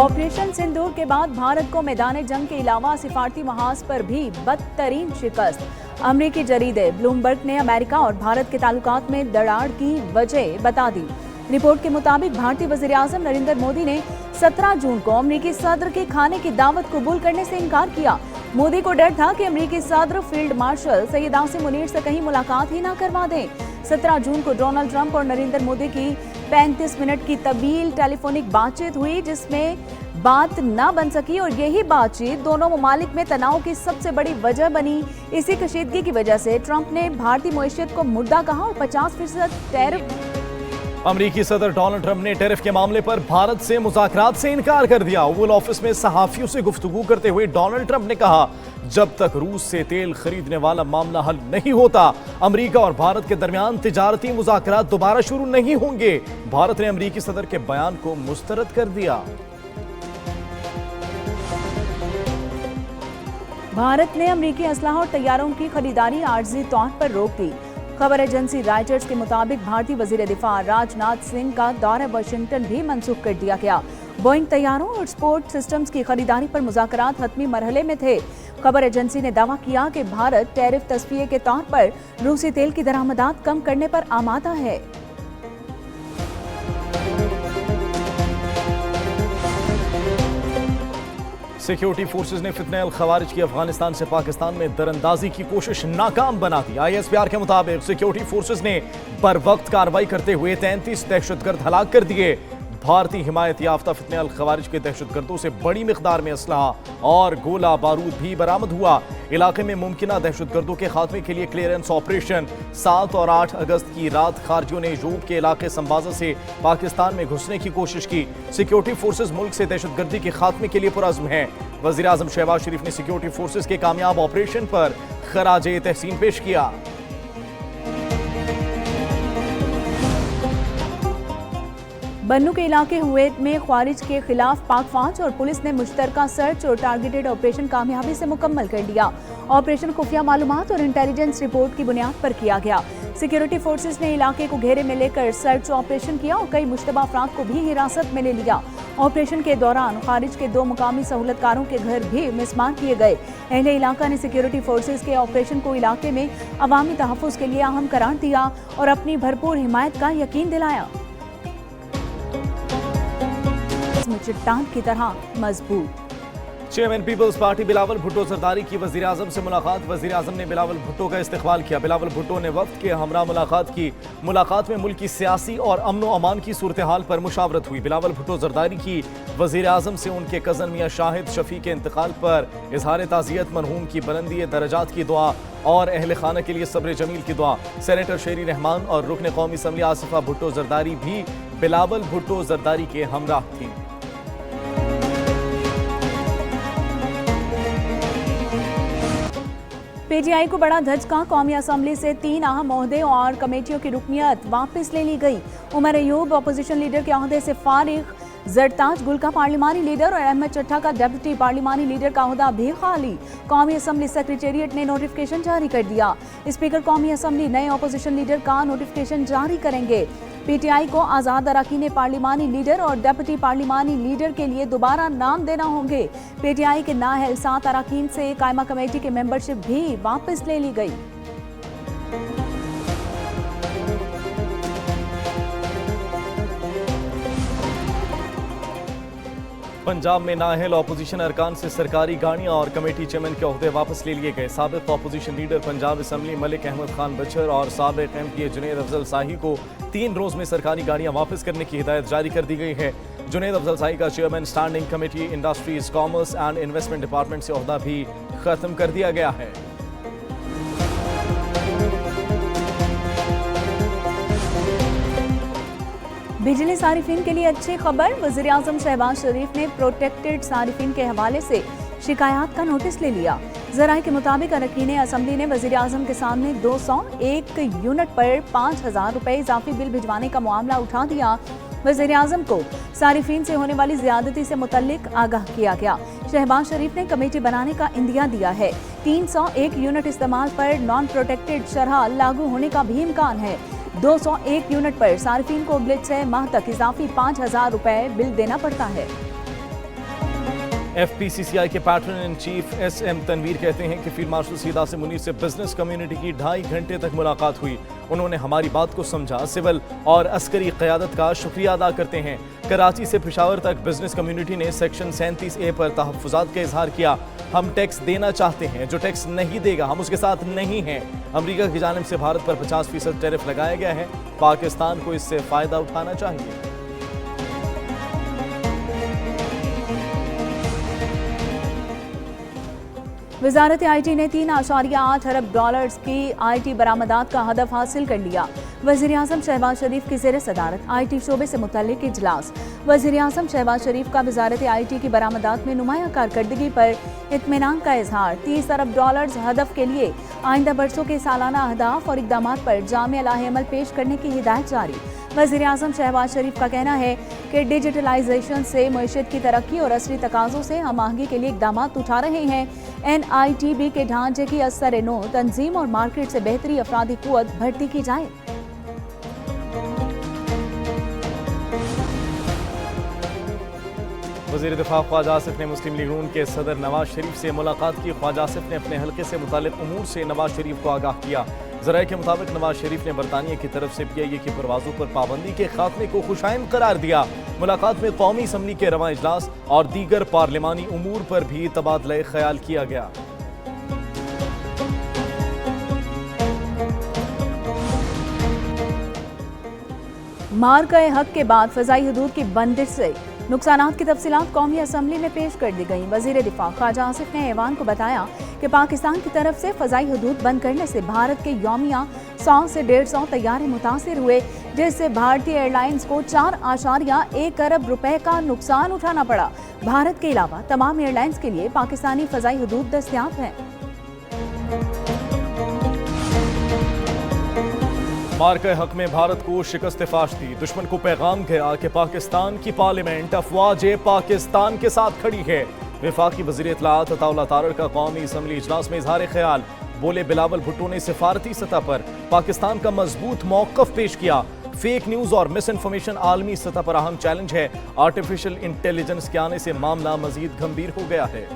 Operation सिंदूर के बाद भारत को मैदान जंग के अलावा सिफारती महाज पर भी बदतरीन शिकस्त। अमेरिकी जरीदे ब्लूमबर्ग ने अमेरिका और भारत के ताल्लुकात में दरार की वजह बता दी। रिपोर्ट के मुताबिक भारतीय वज़ीर-ए-आज़म नरेंद्र मोदी ने 17 जून को अमेरिकी सदर के खाने की दावत कबूल करने से इनकार किया। मोदी को डर था कि अमेरिकी सदर फील्ड मार्शल सैयद आसिम मुनीर से कहीं मुलाकात ही ना करवा दें। 17 जून को डोनाल्ड ट्रंप और नरेंद्र मोदी की 35 मिनट की तवील टेलीफोनिक बातचीत हुई, जिसमें बात न बन सकी और यही बातचीत दोनों ममालिक में तनाव की सबसे बड़ी वजह बनी। इसी कशीदगी की वजह से ट्रंप ने भारतीय मईशत को मुर्दा कहा और 50% टैरिफ। अमेरिकी सदर डोनाल्ड ट्रंप ने टैरिफ के मामले पर भारत से मुज़ाकरात से इनकार कर दिया। ओवल ऑफिस में सहाफियों से गुफ्तगू करते हुए डोनाल्ड ट्रंप ने कहा, जब तक रूस से तेल खरीदने वाला मामला हल नहीं होता, अमेरिका और भारत के दरमियान तिजारती मुज़ाकरात दोबारा शुरू नहीं होंगे। भारत ने अमेरिकी सदर के बयान को मुस्तरद कर दिया। भारत ने अमेरिकी असलाह और तैयारों की खरीदारी आर्जी तौर पर रोक दी। खबर एजेंसी रॉयटर्स के मुताबिक भारतीय वजीर दिफा राजनाथ सिंह का दौरा वाशिंगटन भी मंसूख कर दिया गया। बोइंग तैयारों और स्पोर्ट सिस्टम्स की खरीदारी पर मुज़ाकरात हतमी मरहले में थे। खबर एजेंसी ने दावा किया कि भारत टैरिफ तस्फिये के तौर पर रूसी तेल की दरामदात कम करने पर आमादा है। सिक्योरिटी फोर्सेज ने फितने अल खवारिज की अफगानिस्तान से पाकिस्तान में दरअंदाजी की कोशिश नाकाम बना दी। ISPR के मुताबिक सिक्योरिटी फोर्सेज ने बर वक्त कार्रवाई करते हुए 33 दहशतगर्द हलाक कर दिए। भारतीय हिमायत याफ्ता फितने अल खवारिज के दहशतगर्दों से बड़ी मिकदार में असलहा और गोला बारूद भी बरामद हुआ। इलाके में मुमकिना दहशतगर्दों के खात्मे के लिए क्लियरेंस ऑपरेशन। 7 और 8 अगस्त की रात खारजियों ने यूब के इलाके संबाजा से पाकिस्तान में घुसने की कोशिश की। सिक्योरिटी फोर्सेज मुल्क से दहशतगर्दी के खात्मे के लिए पुरअज़्म हैं। वज़ीर आज़म शहबाज शरीफ ने सिक्योरिटी फोर्सेज के कामयाब ऑपरेशन पर खराजे तहसीन पेश किया। बन्नू के इलाके हुवैत में ख्वारिज के खिलाफ पाक फौज और पुलिस ने मुश्तरका सर्च और टारगेटेड ऑपरेशन कामयाबी से मुकम्मल कर लिया। ऑपरेशन खुफिया मालूमात और इंटेलिजेंस रिपोर्ट की बुनियाद पर किया गया। सिक्योरिटी फोर्सेस ने इलाके को घेरे में लेकर सर्च ऑपरेशन किया और कई मुश्तबा अफराद को भी हिरासत में ले लिया। ऑपरेशन के दौरान खारिज के 2 मुकामी सहूलतकारों के घर भी मिसमार किए गए। अहले इलाका ने सिक्योरिटी फोर्सेस के ऑपरेशन को इलाके में अवामी तहफ़्फ़ुज़ के लिए अहम करार दिया और अपनी भरपूर हिमायत का यकीन दिलाया। चट्टान की तरह मजबूत। Chairman people's party Bilawal Bhutto Zardari की वज़ीर आज़म से मुलाकात। वज़ीर आज़म ने बिलावल भुट्टो का इस्तकबाल किया। बिलावल भुट्टो ने वफ्द के हमरा मुलाकात की। मुलाकात में मुल्क की सियासी और अमन व अमान की सूरत हाल पर मुशावरत हुई। बिलावल भुट्टो जरदारी की वज़ीर आज़म से उनके कज़न मियाँ शाहिद शफी के इंतकाल पर इजहार ताज़ियत, मरहूम की बुलंदी दरजात की दुआ और अहल खाना के लिए सब्र जमील की दुआ। सेनेटर शेरी रहमान और रुकन कौमी असम्बली आसिफा भुट्टो जरदारी भी बिलावल भुट्टो जरदारी के हमराह थी। PTI को बड़ा धचका। कौमी असम्बली से 3 अहम ओहदे और कमेटियों की रुकनियत वापस ले ली गई। उमर अयूब अपोजिशन लीडर के ओहदे से फारिग। जरताज गुल का पार्लिमानी लीडर और अहमद चट्टा का डेप्यूटी पार्लिमानी लीडर का ओहदा भी खाली। कौमी असम्बली सेक्रेटेरिएट ने नोटिफिकेशन जारी कर दिया। स्पीकर कौमी असम्बली नए अपोजिशन लीडर का नोटिफिकेशन जारी करेंगे। PTI को आज़ाद अरकान पार्लिमानी लीडर और डेप्यूटी पार्लिमानी लीडर के लिए दोबारा नाम देना होंगे। PTI के नाअहल 7 अरकान से कायमा कमेटी की मेंबरशिप भी वापस ले ली गई। पंजाब में नाअहल अपोजिशन अरकान से सरकारी गाड़ियां और कमेटी चेयरमैन के ओहदे वापस ले लिए गए। साबिक opposition leader Punjab assembly Malik Ahmad Khan Bachar और साबिक MP जुनैद अफजल शाही को 3 रोज में सरकारी गाड़ियां वापस करने की हिदायत जारी कर दी गई है। जुनैद अफजल शाही का chairman standing committee industries, commerce and investment department से ओहदा भी खत्म कर दिया गया है। बिजली सारिफिन के लिए अच्छी खबर। वज़ीर आज़म शहबाज शरीफ ने प्रोटेक्टेड सारिफिन के हवाले से शिकायत का नोटिस ले लिया। ज़राए के मुताबिक अरकान असम्बली ने वज़ीर आज़म के सामने 201 यूनिट पर 5,000 रुपये इजाफी बिल भिजवाने का मामला उठा दिया। वज़ीर आज़म को सारिफिन से होने वाली ज़्यादती से मुतल्लिक आगाह किया गया। शहबाज शरीफ ने कमेटी बनाने का इंदिया दिया है। 301 यूनिट इस्तेमाल पर नॉन प्रोटेक्टेड शरह लागू होने का भी इम्कान है। 201 यूनिट पर सार्फिन को अगले 6 माह तक इजाफी 5,000 रुपए बिल देना पड़ता है। FPCCI के patron in chief SM Tanveer कहते हैं कि फील्ड मार्शल सईद आसिम मुनीर से बिजनेस कम्युनिटी की 2.5 घंटे तक मुलाकात हुई। उन्होंने हमारी बात को समझा। सिविल और अस्करी क़यादत का शुक्रिया अदा करते हैं। कराची से पेशावर तक बिजनेस कम्युनिटी ने सेक्शन 37A पर तहफ़्फ़ुज़ात का इजहार किया। हम टैक्स देना चाहते हैं, जो टैक्स नहीं देगा हम उसके साथ नहीं हैं। अमरीका की जानिब से भारत पर 50% टैरिफ लगाया गया है। पाकिस्तान को इससे फ़ायदा उठाना चाहिए। वजारत IT ने 3.8 अरब डॉलर्स की IT बरामदात का हदफ हासिल कर लिया। वज़ीर आज़म शहबाज शरीफ की ज़ेर सदारत IT शोबे से मुतल्लिक इजलास। वज़ीर आज़म शहबाज शरीफ का वजारत IT की बरामदात में नुमाया कारकर्दगी पर इत्मीनान का इजहार। 30 अरब डॉलर्स हदफ के लिए आइंदा बरसों के सालाना अहदाफ और इक़दामात पर जामे लाहेअमल पेश करने की हिदायत जारी। वज़ीर आज़म शहबाज शरीफ का कहना है कि डिजिटलाइजेशन से मईशत की तरक्की और असली तकाज़ों से हम आहंगी के लिए इक़दामात उठा रहे हैं। NITB के ढांचे की असर नो तंजीम और मार्केट से बेहतरी अफरादी कुव्वत भर्ती की जाए। वज़ीर दिफा ख्वाजा आसिफ ने मुस्लिम लीग नून के सदर नवाज शरीफ से मुलाकात की। ख्वाजा आसिफ ने अपने हल्के से मुतालिक उमूर से नवाज शरीफ को आगाह किया। ज़राए के मुताबिक नवाज शरीफ ने बरतानिया की तरफ से PIA की परवाज़ों पर पाबंदी के खात्मे को खुशाइन करार दिया। मुलाकात में कौमी असम्बली के रवां इजलास और दीगर पार्लिमानी उमूर पर भी तबादला ख्याल किया गया। मार्का हक के बाद फ़ज़ाई हदूद की बंदिश से नुकसानात की तफसीलात कौमी असम्बली में पेश कर दी गई। वज़ीर दिफा ख्वाजा आसिफ ने ऐवान को बताया कि पाकिस्तान की तरफ से फ़ज़ाई हदूद बंद करने से भारत के यौमिया 100 से 150 तैयारे मुतासिर हुए, जिससे भारतीय एयरलाइंस को 4.1 अरब रुपए का नुकसान उठाना पड़ा। भारत के अलावा तमाम एयरलाइंस के लिए पाकिस्तानी फ़ज़ाई हदूद दस्तयाब हैं। मार्का हक में भारत को शिकस्त फाश दी। दुश्मन को पैगाम गया कि पाकिस्तान की पार्लियामेंट अफवाज पाकिस्तान के साथ खड़ी है। वफाकी वज़ीर इत्तलाआत अताउल्लाह तारड़ का कौमी असम्बली इजलास में इजहार ख्याल। बोले बिलावल भुट्टो ने सिफारती सतह पर पाकिस्तान का मजबूत मौक़िफ़ पेश किया। फेक न्यूज़ और मिस इन्फॉर्मेशन आलमी सतह पर अहम चैलेंज है। आर्टिफिशियल इंटेलिजेंस के आने से मामला मजीद गंभीर हो गया है।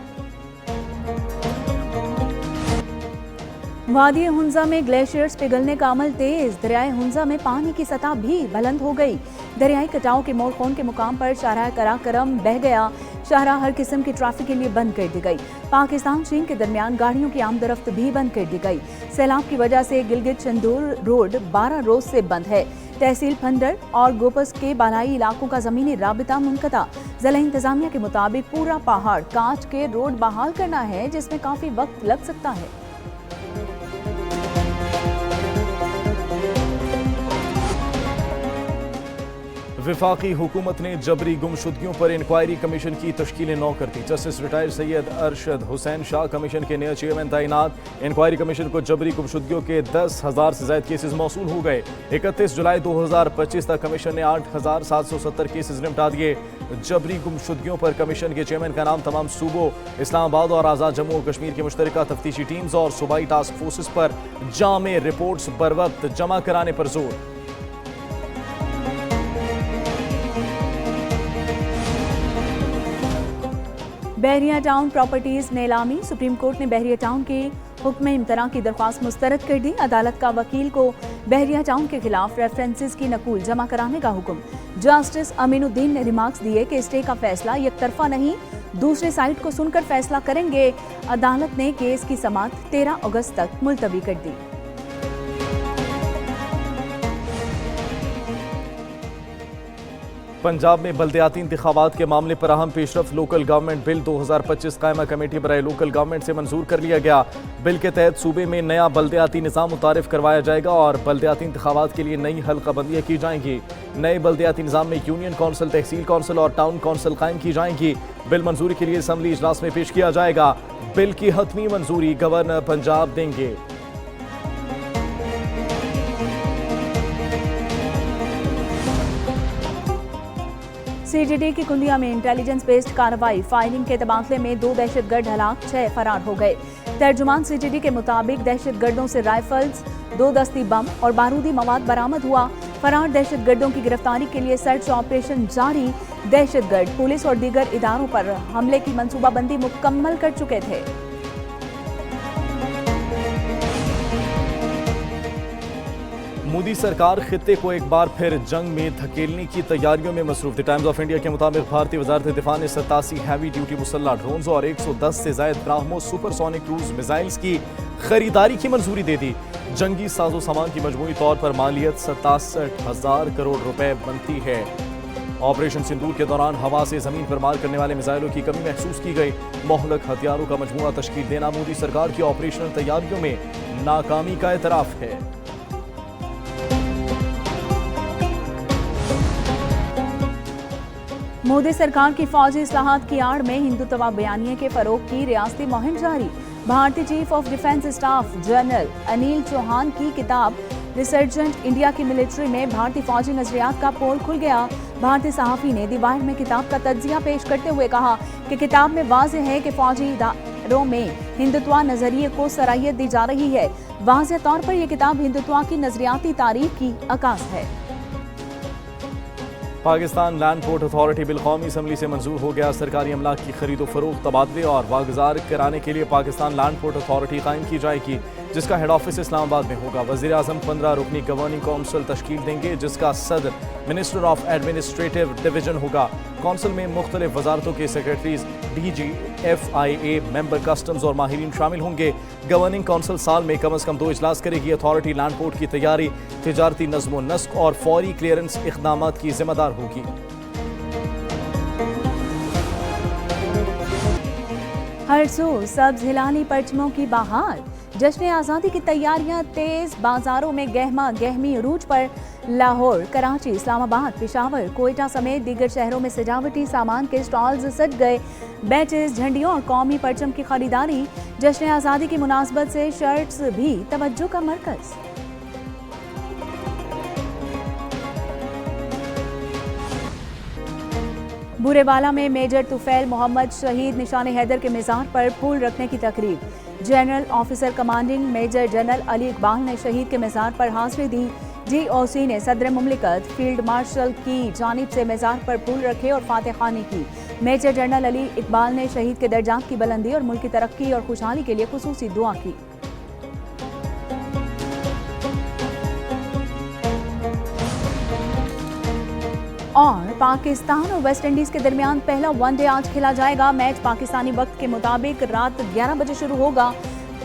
वादी हुंजा में ग्लेशियर्स पिघलने का अमल तेज। दरियाए हुंजा में पानी की सतह भी बुलंद हो गई। दरियाई कटाव के मोरखोन के मुकाम पर शाहराह कराकरम बह गया। शाहराह हर किस्म की ट्रैफिक के लिए बंद कर दी गई। पाकिस्तान चीन के दरमियान गाड़ियों की आमदरफ्त भी बंद कर दी गई। सैलाब की वजह से गिलगित चंदूर रोड 12 रोज से बंद है। तहसील फंडर और गोपस के बालाई इलाकों का जमीनी राबिता मुनक़ता। जिला इंतजामिया के मुताबिक पूरा पहाड़ काट के रोड बहाल करना है, जिसमें काफी वक्त लग सकता है। वफाकी हुकूमत ने जबरी गुमशुदगियों पर इंक्वायरी कमीशन की तश्कील नौ कर दी। Justice retired Syed Arshad Hussain Shah commission के नए चेयरमैन तैनात। इंक्वायरी कमीशन को जबरी गुमशुदगियों के 10,000 से ज्यादा केसेस मौसूल हो गए। 31 जुलाई 2025 तक कमीशन ने 8,770 केसेस निपटा दिए। जबरी गुमशुदगियों पर कमीशन के चेयरमैन का नाम तमाम सूबों इस्लामाबाद और आज़ाद जम्मू और कश्मीर की मुश्तरका तफ्तीशी टीम्स और सूबाई टास्क फोर्सेस पर जामे रिपोर्ट्स बर वक्त जमा कराने पर जोर। बहरिया टाउन प्रॉपर्टीज नीलामी। सुप्रीम कोर्ट ने बहरिया टाउन के हुक्म इम्तरा की दरख्वास्त मुस्तरद कर दी। अदालत का वकील को बहरिया टाउन के खिलाफ रेफरेंसेस की नकूल जमा कराने का हुक्म। जस्टिस अमीनुद्दीन ने रिमार्क्स दिए कि स्टे का फैसला एकतरफा नहीं, दूसरे साइड को सुनकर फैसला करेंगे। अदालत ने केस की समाअत 13 अगस्त तक मुलतवी कर दी। पंजाब में बल्दियाती इंतखाबात के मामले पर अहम पेशरफ। लोकल गवर्नमेंट बिल 2025 कायमा कमेटी बराए लोकल गवर्नमेंट से मंजूर कर लिया गया। बिल के तहत सूबे में नया बल्दियाती निज़ाम मुतारिफ करवाया जाएगा और बल्दियाती इंतखाबात के लिए नई हल्काबंदियाँ की जाएंगी। नए बल्दियाती निज़ाम में यूनियन कौंसिल, तहसील कौंसिल और टाउन कौंसिल कायम की जाएंगी। बिल मंजूरी के लिए असम्बली इजलास में पेश किया जाएगा। बिल की हतमी मंजूरी गवर्नर पंजाब देंगे। CGD की कुंदिया में इंटेलिजेंस बेस्ड कार्रवाई। फायरिंग के तबादले में 2 दहशतगर्द हलाक, 6 फरार हो गए। तर्जुमान CGD के मुताबिक दहशतगर्दों से राइफल्स, 2 दस्ती बम और बारूदी मवाद बरामद हुआ। फरार दहशतगर्दों की गिरफ्तारी के लिए सर्च ऑपरेशन जारी। दहशतगर्द पुलिस और दीगर इदारों पर हमले की मंसूबाबंदी मुकम्मल कर चुके थे। मोदी सरकार खित्ते को एक बार फिर जंग में धकेलने की तैयारियों में मसरूफ। द टाइम्स ऑफ इंडिया के मुताबिक भारतीय वजारत दिफा ने 87 हैवी ड्यूटी मुसल्ला ड्रोन्स और 110 से ज्यादा ब्राह्मोस सुपरसोनिक क्रूज मिसाइल्स की खरीदारी की मंजूरी दे दी। जंगी साजो सामान की मजमूई तौर पर मालियत 67,000 करोड़ रुपए बनती है। ऑपरेशन सिंदूर के दौरान हवा से जमीन पर मार करने वाले मिसाइलों की कमी महसूस की गई। मोहलक हथियारों का मजमूआ तश्कील देना मोदी सरकार की ऑपरेशनल तैयारियों में नाकामी का एतराफ है। मोदी सरकार की फौजी इस्लाहात की आड़ में हिंदुत्व बयानिए के फरोग की रियासती मुहिम जारी। भारतीय chief of defence staff general Anil Chauhan की किताब रिसर्जेंट इंडिया की मिलिट्री में भारतीय फौजी नजरियात का पोल खुल गया। भारतीय सहाफी ने द वायर में किताब का तज्जिया पेश करते हुए कहा कि किताब में वाज़ेह है कि फौजी इदारों में हिंदुत्व नजरिए को सराहियत दी जा रही है। वाज़ेह तौर पर यह किताब हिंदुत्व की नजरियाती तारीख की अक्कास है। Pakistan land port authority bill कौमी असम्बली से मंजूर हो गया। सरकारी अमलाक की खरीदो फरोख्त, तबादले और वागुजार कराने के लिए पाकिस्तान लैंड पोर्ट अथॉरिटी कायम की जाएगी, जिसका हेड ऑफिस इस्लामाबाद में होगा। वज़ीर आज़म 15 रुकनी गवर्निंग काउंसिल तश्कील देंगे, जिसका सदर मिनिस्टर ऑफ एडमिनिस्ट्रेटिव डिवीजन होगा। काउंसिल में मुख्तलिफ वजारतों के secretaries, DG, FIA, member customs और माहिरीन शामिल होंगे। गवर्निंग काउंसिल साल में कम से कम 2 इजलास करेगी। अथॉरिटी लैंड पोर्ट की तैयारी, तिजारती नज़्म व नस्क और फौरी क्लियरेंस इक़दाम की जिम्मेदार होगी। हर सू सब्ज हिलाली परचमों की बहार। जश्न आज़ादी की तैयारियां तेज, बाजारों में गहमा गहमी अरूज पर। लाहौर, कराची, इस्लामाबाद, पेशावर, कोयटा समेत दीगर शहरों में सजावटी सामान के स्टॉल्स सज गए। बैचेस, झंडियों और कौमी परचम की खरीदारी। जश्न आज़ादी की मुनासबत से शर्ट्स भी तवज्जो का मरकज। बुरेवाला में मेजर तुफैल मोहम्मद शहीद निशान हैदर के मज़ार पर फूल रखने की तकरीब। General officer commanding major general Ali Iqbal ने शहीद के मज़ार पर हाजिरी दी। GOC ने सदर मुमलिकत फील्ड मार्शल की जानिब से मज़ार पर फूल रखे और फातह खानी की। मेजर जनरल अली इकबाल ने शहीद के दर्जात की बुलंदी और मुल्क की तरक्की और खुशहाली के लिए खुसूसी दुआ की। और पाकिस्तान और वेस्ट इंडीज के दरमियान पहला वनडे आज खेला जाएगा। मैच पाकिस्तानी वक्त के मुताबिक रात 11 बजे शुरू होगा।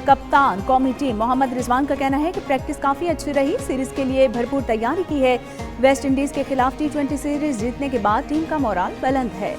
कप्तान कौमी टीम मोहम्मद रिजवान का कहना है कि प्रैक्टिस काफ़ी अच्छी रही, सीरीज के लिए भरपूर तैयारी की है। वेस्ट इंडीज के खिलाफ T20 सीरीज जीतने के बाद टीम का मोराल बुलंद है।